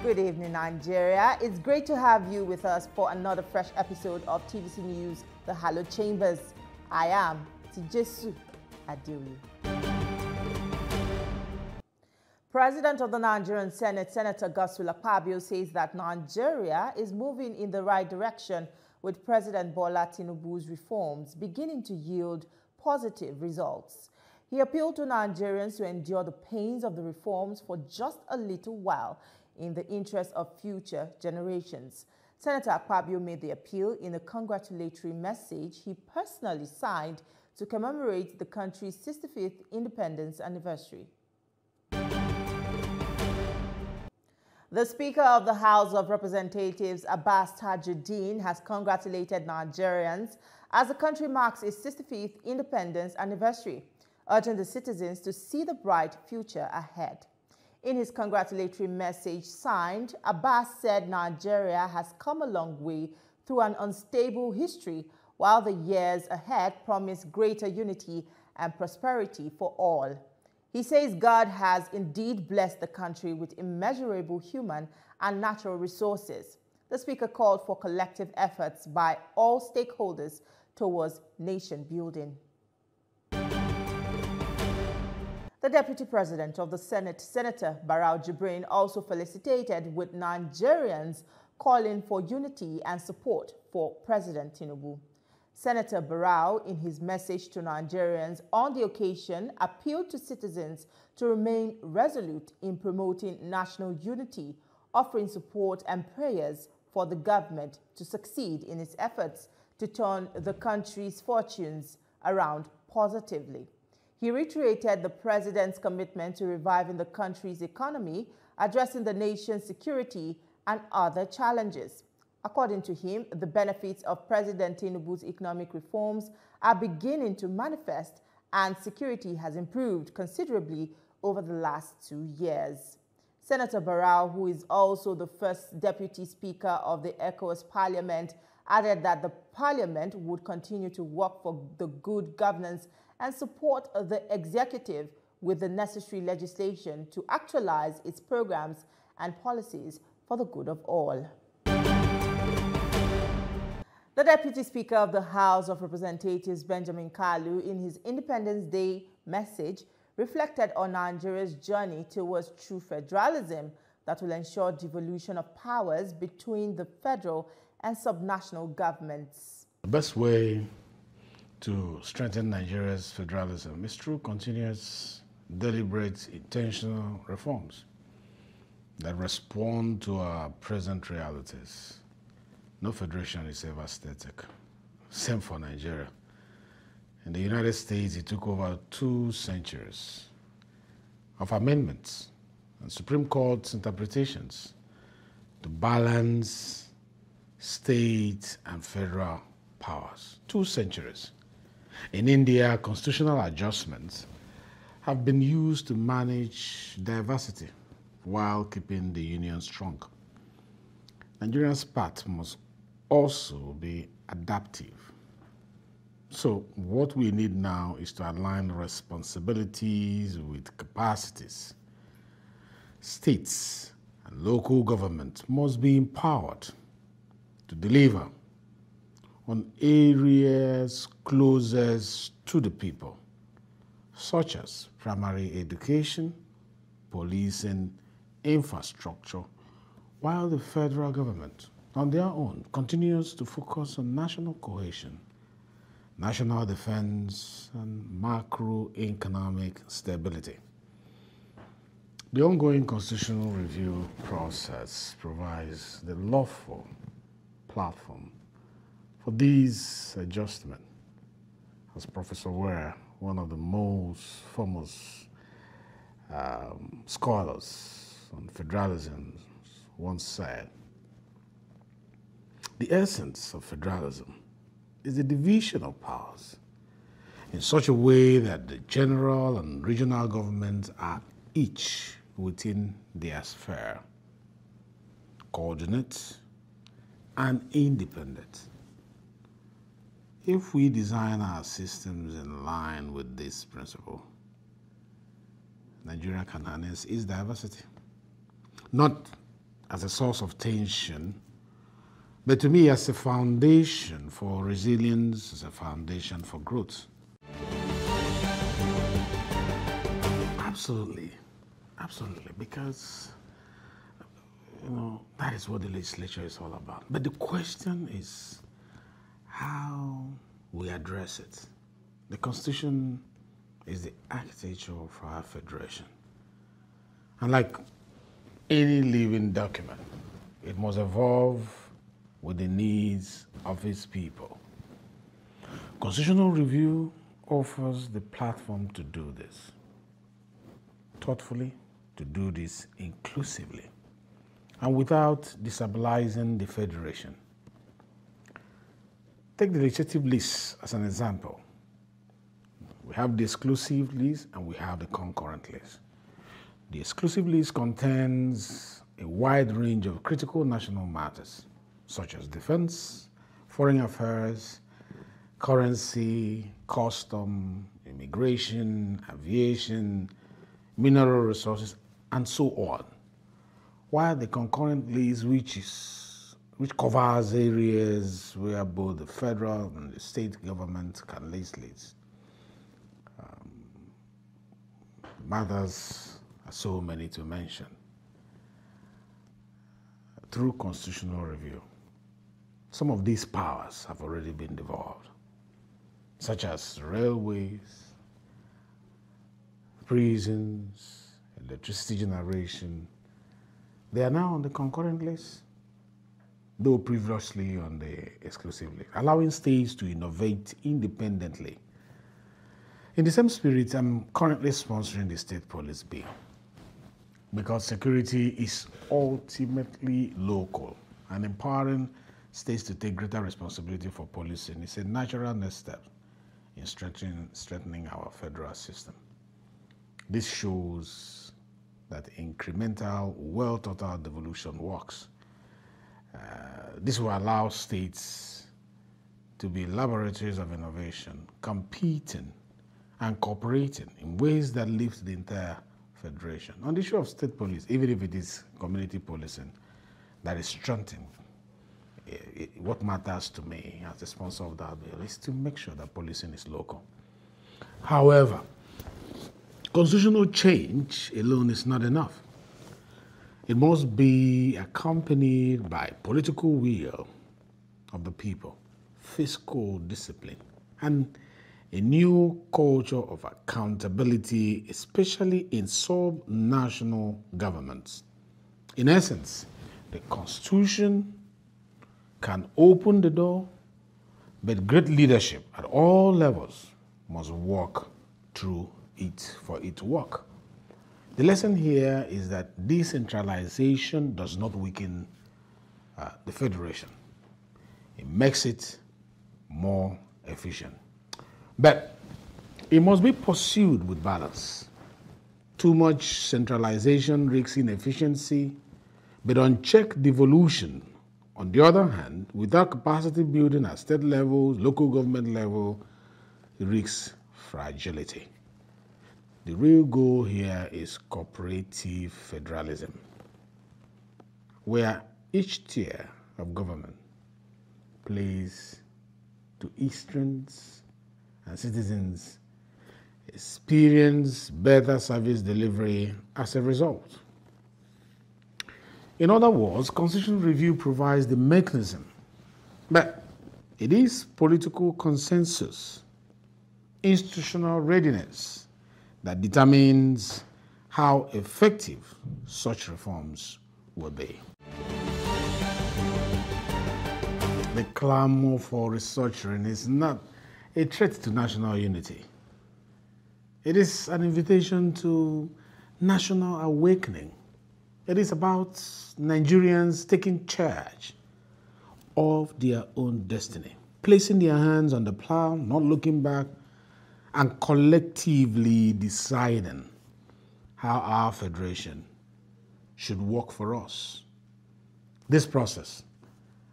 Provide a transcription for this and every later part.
Good evening, Nigeria. It's great to have you with us for another fresh episode of TVC News, the Hallowed Chambers. I am Tijesu Adeolu. President of the Nigerian Senate, Senator Godswill Akpabio, says that Nigeria is moving in the right direction with President Bola Tinubu's reforms beginning to yield positive results. He appealed to Nigerians to endure the pains of the reforms for just a little while in the interest of future generations. Senator Akpabio made the appeal in a congratulatory message he personally signed to commemorate the country's 65th independence anniversary. The Speaker of the House of Representatives, Abbas Tajuddin, has congratulated Nigerians as the country marks its 65th independence anniversary, urging the citizens to see the bright future ahead. In his congratulatory message signed, Abbas said Nigeria has come a long way through an unstable history, while the years ahead promise greater unity and prosperity for all. He says God has indeed blessed the country with immeasurable human and natural resources. The Speaker called for collective efforts by all stakeholders towards nation building. The Deputy President of the Senate, Senator Barau Jibrin, also felicitated with Nigerians calling for unity and support for President Tinubu. Senator Barau, in his message to Nigerians on the occasion, appealed to citizens to remain resolute in promoting national unity, offering support and prayers for the government to succeed in its efforts to turn the country's fortunes around positively. He reiterated the president's commitment to reviving the country's economy, addressing the nation's security and other challenges. According to him, the benefits of President Tinubu's economic reforms are beginning to manifest, and security has improved considerably over the last 2 years. Senator Barau, who is also the first Deputy Speaker of the ECOWAS Parliament, added that the Parliament would continue to work for the good governance and support the executive with the necessary legislation to actualize its programs and policies for the good of all. The Deputy Speaker of the House of Representatives, Benjamin Kalu, in his Independence Day message, reflected on Nigeria's journey towards true federalism that will ensure devolution of powers between the federal and subnational governments. The best way to strengthen Nigeria's federalism is through continuous, deliberate, intentional reforms that respond to our present realities. No federation is ever static. Same for Nigeria. In the United States, it took over 2 centuries of amendments and Supreme Court's interpretations to balance state and federal powers. 2 centuries. In India, constitutional adjustments have been used to manage diversity while keeping the union strong. Nigeria's part must also be adaptive. So what we need now is to align responsibilities with capacities. States and local government must be empowered to deliver on areas closest to the people, such as primary education, policing, infrastructure, while the federal government, on their own, continues to focus on national cohesion, national defense, and macroeconomic stability. The ongoing constitutional review process provides the lawful platform for these adjustments. As Professor Ware, one of the most famous scholars on federalism, once said, the essence of federalism is the division of powers in such a way that the general and regional governments are each within their sphere, coordinate and independent. If we design our systems in line with this principle, Nigeria can harness its diversity, not as a source of tension, but to me as a foundation for resilience, as a foundation for growth. Absolutely, absolutely, because that is what the legislature is all about. But the question is how we address it. The Constitution is the architecture of our federation. And like any living document, it must evolve with the needs of its people. Constitutional review offers the platform to do this thoughtfully, to do this inclusively, and without destabilizing the federation. Take the legislative list as an example. We have the exclusive list and we have the concurrent list. The exclusive list contains a wide range of critical national matters, such as defense, foreign affairs, currency, custom, immigration, aviation, mineral resources, and so on. While the concurrent list, which covers areas where both the federal and the state government can legislate. Matters are so many to mention. Through constitutional review, some of these powers have already been devolved, such as railways, prisons, electricity generation. They are now on the concurrent list, though previously on the exclusive list, allowing states to innovate independently. In the same spirit, I'm currently sponsoring the state police bill because security is ultimately local, and empowering states to take greater responsibility for policing is a natural next step in strengthening our federal system. This shows that incremental, well-thought-out devolution works. This will allow states to be laboratories of innovation, competing and cooperating in ways that lift the entire federation. On the issue of state police, even if it is community policing that is strengthening, what matters to me as the sponsor of that bill is to make sure that policing is local. However, constitutional change alone is not enough. It must be accompanied by political will of the people, fiscal discipline, and a new culture of accountability, especially in sub-national governments. In essence, the Constitution can open the door, but great leadership at all levels must work through it for it to work. The lesson here is that decentralization does not weaken the federation. It makes it more efficient. But it must be pursued with balance. Too much centralization risks inefficiency, but unchecked devolution, on the other hand, without capacity building at state level, local government level, risks fragility. The real goal here is cooperative federalism, where each tier of government plays to its strengths and citizens experience better service delivery as a result. In other words, constitutional review provides the mechanism, but it is political consensus, institutional readiness that determines how effective such reforms will be. The clamor for restructuring is not a threat to national unity. It is an invitation to national awakening. It is about Nigerians taking charge of their own destiny, placing their hands on the plow, not looking back, and collectively deciding how our federation should work for us. This process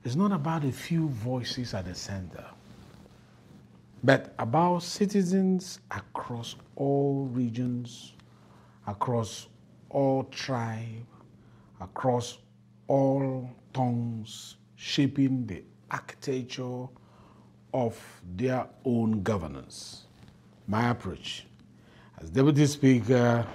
is not about a few voices at the center, but about citizens across all regions, across all tribes, across all tongues shaping the architecture of their own governance. My approach as Deputy Speaker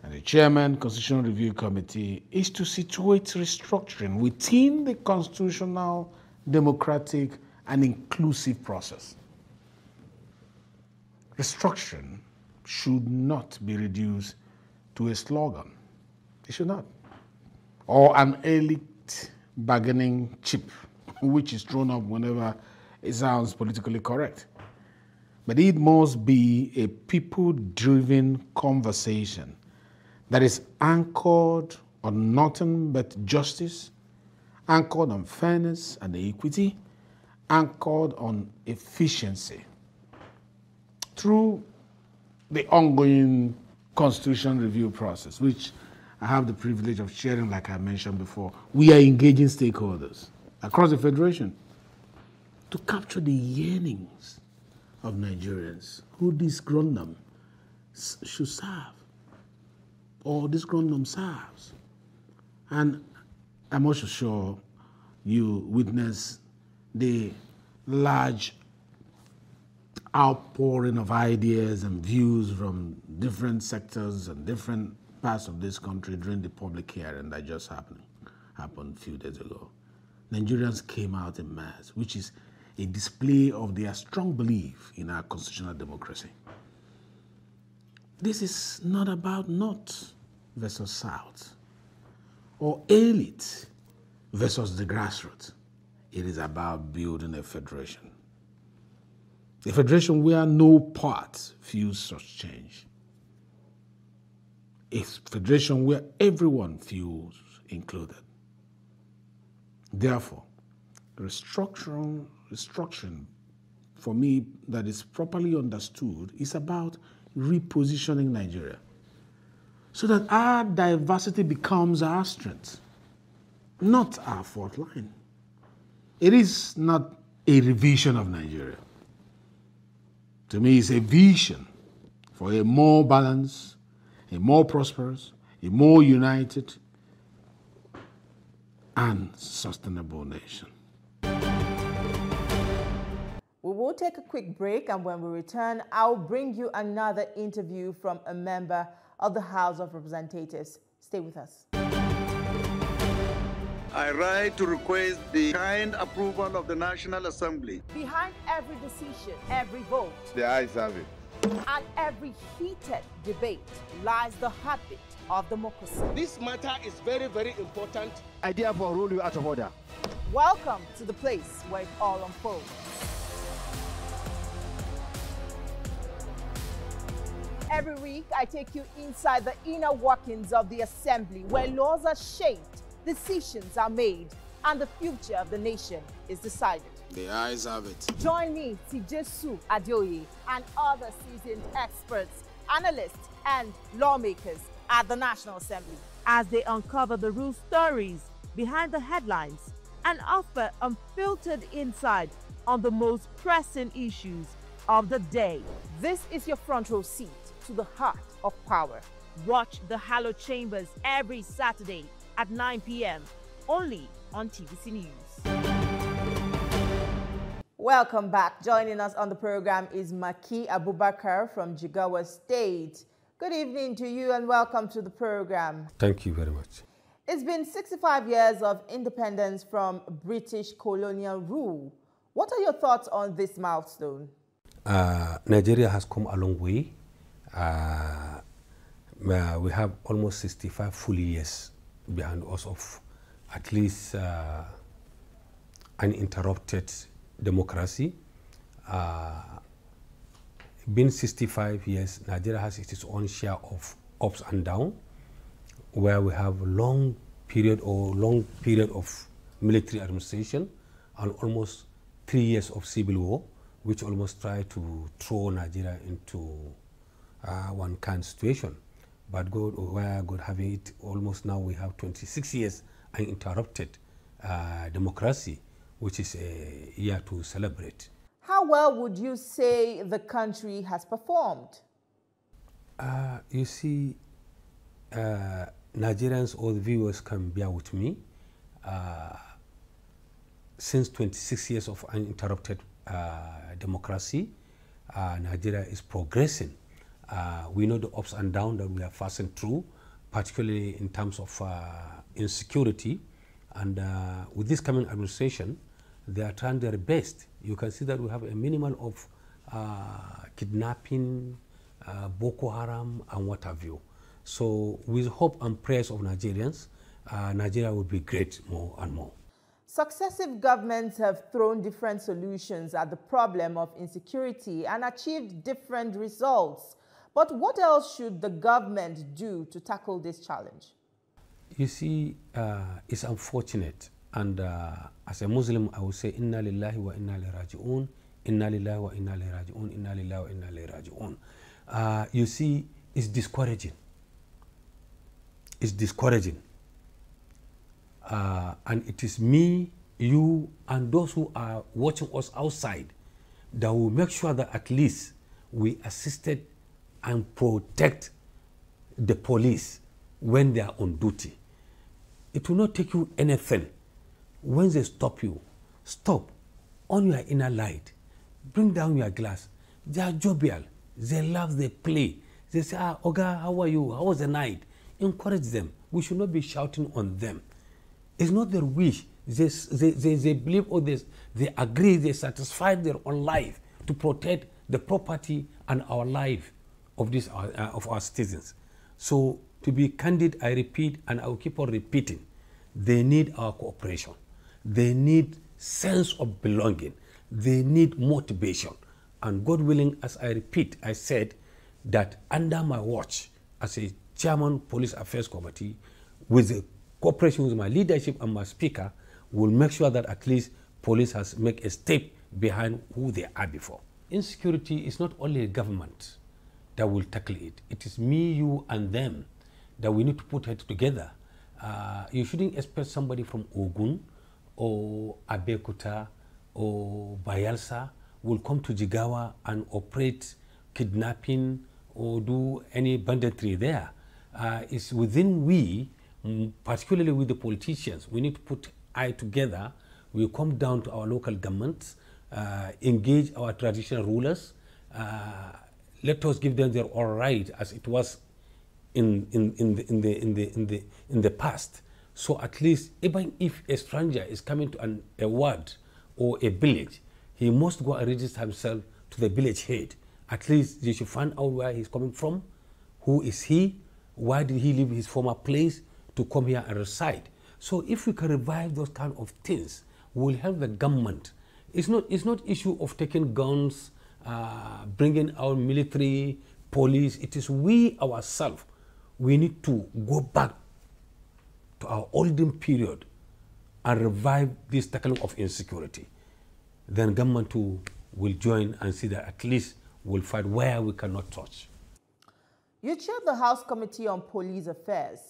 and the Chairman, Constitutional Review Committee, is to situate restructuring within the constitutional, democratic, and inclusive process. Restructuring should not be reduced to a slogan. It should not. Or an elite bargaining chip, which is thrown up whenever it sounds politically correct. But it must be a people-driven conversation that is anchored on nothing but justice, anchored on fairness and equity, anchored on efficiency. Through the ongoing constitution review process, which I have the privilege of chairing, like I mentioned before, we are engaging stakeholders across the Federation to capture the yearnings of Nigerians who this Grondam should serve, or this Grondam serves. And I'm also sure you witness the large outpouring of ideas and views from different sectors and different parts of this country during the public hearing that just happened a few days ago. Nigerians came out en masse, which is a display of their strong belief in our constitutional democracy. This is not about North versus South or elite versus the grassroots. It is about building a federation. A federation where no part feels such change. A federation where everyone feels included. Therefore, restructuring for me that is properly understood is about repositioning Nigeria so that our diversity becomes our strength, not our fault line. It is not a revision of Nigeria. To me, it's a vision for a more balanced, a more prosperous, a more united, and sustainable nation. We will take a quick break, and when we return, I'll bring you another interview from a member of the House of Representatives. Stay with us. I write to request the kind approval of the National Assembly. Behind every decision, every vote, The ayes have it. and every heated debate lies the heartbeat of democracy. This matter is very, very important. I therefore rule you out of order. Welcome to the place where it all unfolds. Every week, I take you inside the inner workings of the Assembly, where laws are shaped, decisions are made, and the future of the nation is decided. The ayes have it. Join me, Tijesu Adeoye, and other seasoned experts, analysts, and lawmakers at the National Assembly as they uncover the real stories behind the headlines and offer unfiltered insight on the most pressing issues of the day. This is your front row seat to the heart of power. Watch the Hallowed Chambers every Saturday at 9 p.m. only on TVC News. Welcome back. Joining us on the program is Maki Abubakar from Jigawa State. Good evening to you and welcome to the program. Thank you very much. It's been 65 years of independence from British colonial rule. What are your thoughts on this milestone? Nigeria has come a long way. We have almost 65 full years behind us of at least uninterrupted democracy. Been 65 years, Nigeria has its own share of ups and downs, where we have long period of military administration and almost 3 years of civil war, which almost tried to throw Nigeria into one kind of situation. But God having it, almost now we have 26 years uninterrupted democracy, which is a year to celebrate. How well would you say the country has performed? You see, Nigerians or the viewers can bear with me. since 26 years of uninterrupted democracy, Nigeria is progressing. We know the ups and downs that we are passing through, particularly in terms of insecurity. And with this coming administration, they are trying their best. You can see that we have a minimal of kidnapping, Boko Haram, and what have you. So with hope and prayers of Nigerians, Nigeria will be great more and more. Successive governments have thrown different solutions at the problem of insecurity and achieved different results. But what else should the government do to tackle this challenge? You see, it's unfortunate. And as a Muslim, I would say, Inna lillahi wa inna ilayhi raji'un, Inna lillahi wa inna ilayhi raji'un, Inna lillahi wa inna ilayhi raji'un. You see, it's discouraging. It's discouraging. And it is me, you, and those who are watching us outside that will make sure that at least we assisted and protect the police when they are on duty. It will not take you anything. When they stop you, stop on your inner light, bring down your glass. They are jovial, they laugh, they play. They say, Oga, how are you? How was the night? Encourage them. We should not be shouting on them. It's not their wish. They believe or they agree, they satisfy their own life to protect the property and our life of our citizens. So to be candid, I repeat, and I will keep on repeating, they need our cooperation. They need sense of belonging. They need motivation. And God willing, as I repeat, I said that under my watch as a chairman Police Affairs Committee, with the cooperation with my leadership and my speaker, will make sure that at least police has make a step behind who they are before. Insecurity is not only a government that will tackle it. It is me, you, and them that we need to put it together. You shouldn't expect somebody from Ogun or Abeokuta or Bayelsa will come to Jigawa and operate kidnapping or do any banditry there. It's within we, particularly with the politicians, we need to put eye together. We come down to our local governments, engage our traditional rulers. Let us give them their all right as it was in the past. So at least, even if a stranger is coming to a ward or a village, he must go and register himself to the village head. At least they should find out where he's coming from, who is he, why did he leave his former place to come here and reside. So if we can revive those kind of things, we will help the government. It's not issue of taking guns, bringing our military, police. It is we ourselves. We need to go back to our olden period and revive this tackling of insecurity. Then government too will join and see that at least we'll fight where we cannot touch. You chair the House Committee on Police Affairs.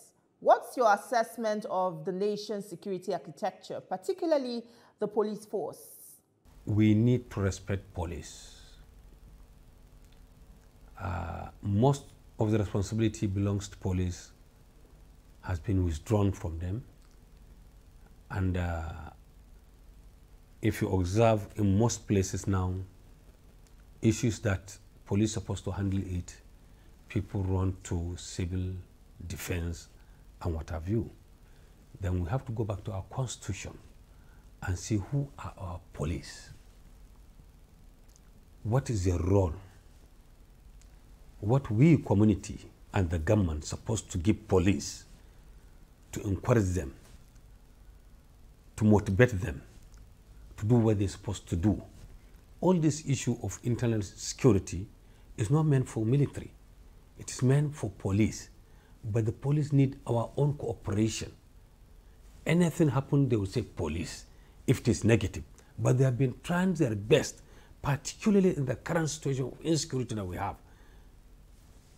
What's your assessment of the nation's security architecture, particularly the police force? We need to respect police. Most of the responsibility belongs to police, has been withdrawn from them. And if you observe in most places now, issues that police are supposed to handle it, people run to civil defense and what have you. Then we have to go back to our constitution and see who are our police. What is their role? What we, community and the government, supposed to give police to encourage them, to motivate them, to do what they're supposed to do. All this issue of internal security is not meant for military. It is meant for police. But the police need our own cooperation. Anything happen, they will say police, if it is negative. But they have been trying their best, particularly in the current situation of insecurity that we have.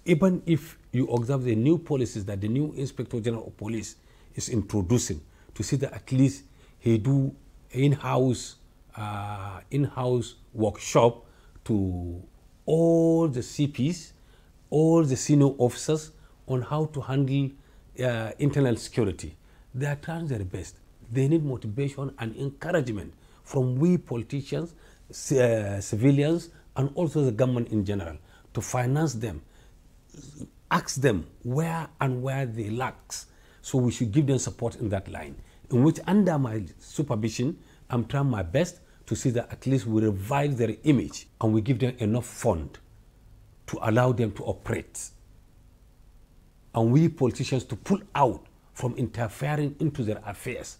Even if you observe the new policies that the new Inspector General of Police is introducing, to see that at least he do in-house workshop to all the CPs, all the senior officers on how to handle internal security. They are trying their best. They need motivation and encouragement from we politicians, civilians, and also the government in general to finance them, ask them where they lack. So we should give them support in that line, in which under my supervision, I'm trying my best to see that at least we revive their image and we give them enough fund to allow them to operate. And we politicians to pull out from interfering into their affairs.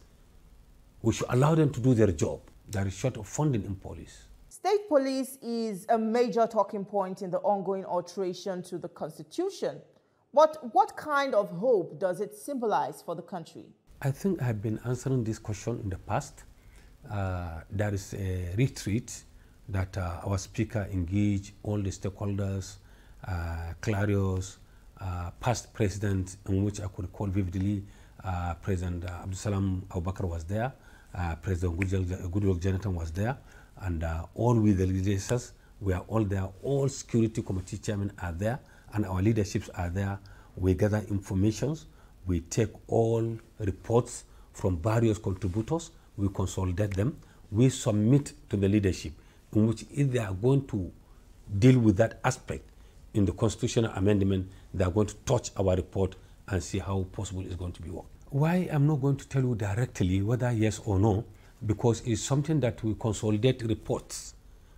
We should allow them to do their job. There is short of funding in police. State police is a major talking point in the ongoing alteration to the Constitution. But what kind of hope does it symbolize for the country? I think I have been answering this question in the past. There is a retreat that our speaker engaged all the stakeholders, Clarios, past presidents, in which I could call vividly President Abdusalam Abubakar was there, President Goodluck Jonathan was there, and all we the leaders, we are all there. All security committee chairmen are there, and our leaderships are there. We gather informations, we take all reports from various contributors, we consolidate them, we submit to the leadership, in which if they are going to deal with that aspect in the constitutional amendment, they are going to touch our report and see how possible it's going to be worked. Why I'm not going to tell you directly whether yes or no, because it's something that we consolidate reports,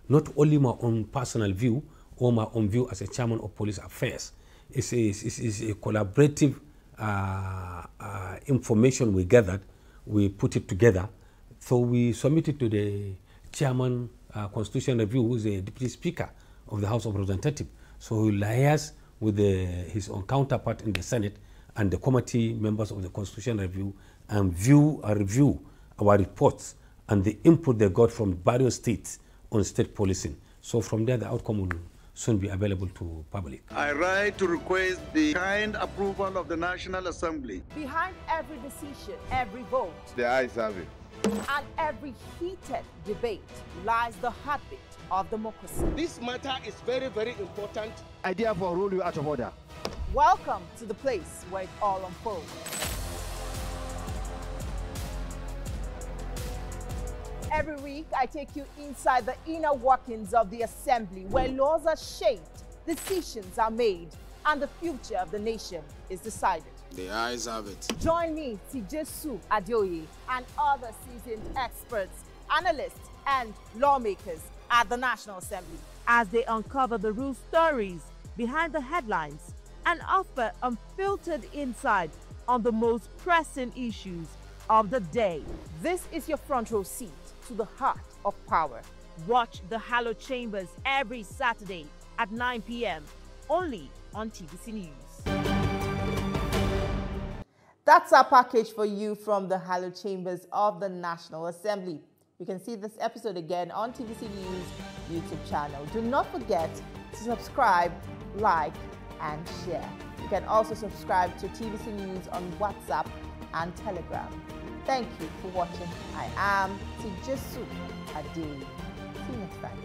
not only my own personal view or my own view as a chairman of police affairs. It's a collaborative information we gathered, we put it together. So we submitted to the chairman Constitution Review, who is the deputy speaker of the House of Representatives. So he liaises with his own counterpart in the Senate and the committee members of the Constitution Review and review our reports and the input they got from various states on state policing. So from there, the outcome will soon be available to public. I write to request the kind approval of the National Assembly. Behind every decision, every vote, The ayes have it. and every heated debate lies the heartbeat of democracy. This matter is very, very important. Idea for rule you out of order. Welcome to the place where it all unfolds. Every week, I take you inside the inner workings of the assembly, where laws are shaped, decisions are made, and the future of the nation is decided. The ayes have it. Join me, Tijesu Adeoye, and other seasoned experts, analysts, and lawmakers at the National Assembly as they uncover the real stories behind the headlines and offer unfiltered insight on the most pressing issues of the day. This is your front row seat to the heart of power. Watch the Hallowed Chambers every Saturday at 9 p.m. only on TVC News. That's our package for you from the Hallowed Chambers of the National Assembly. You can see this episode again on TVC News YouTube channel. Do not forget to subscribe, like, and share. You can also subscribe to TVC News on WhatsApp and Telegram. Thank you for watching. I am Tijesu Adeoye. See you next time.